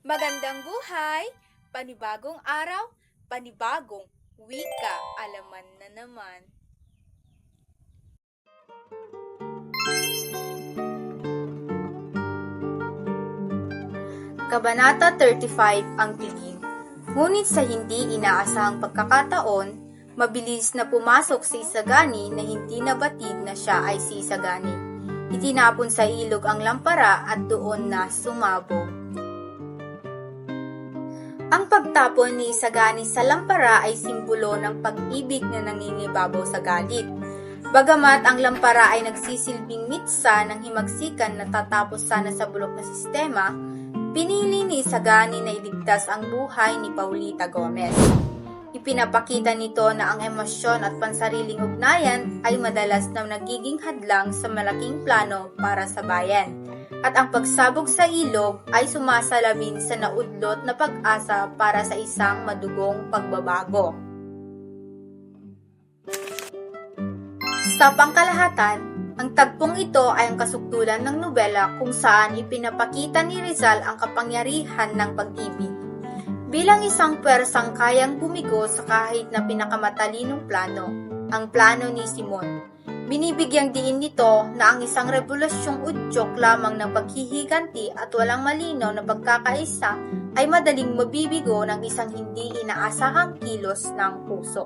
Magandang buhay, panibagong araw, panibagong wika, alaman na naman. Kabanata 35 ang tiling. Ngunit sa hindi inaasahang pagkakataon, mabilis na pumasok si Isagani na hindi nabatid na siya ay si Isagani. Itinapon sa ilog ang lampara at doon na sumabog. Ang pagtapon ni Isagani sa lampara ay simbolo ng pag-ibig na nangingibabaw sa galit. Bagamat ang lampara ay nagsisilbing mitsa ng himagsikan na tatapos sana sa bulok na sistema, pinili ni Isagani na iligtas ang buhay ni Paulita Gomez. Ipinapakita nito na ang emosyon at pansariling ugnayan ay madalas na nagiging hadlang sa malaking plano para sa bayan. At ang pagsabog sa ilog ay sumasalamin sa naudlot na pag-asa para sa isang madugong pagbabago. Sa pangkalahatan, ang tagpong ito ay ang kasukdulan ng nobela kung saan ipinapakita ni Rizal ang kapangyarihan ng pag-ibig. Bilang isang pwersang kayang bumigo sa kahit na pinakamatalinong plano, ang plano ni Simon. Binibigyang diin nito na ang isang revolusyong udyok lamang ng paghihiganti at walang malinaw na pagkakaisa ay madaling mabibigo ng isang hindi inaasahang kilos ng puso.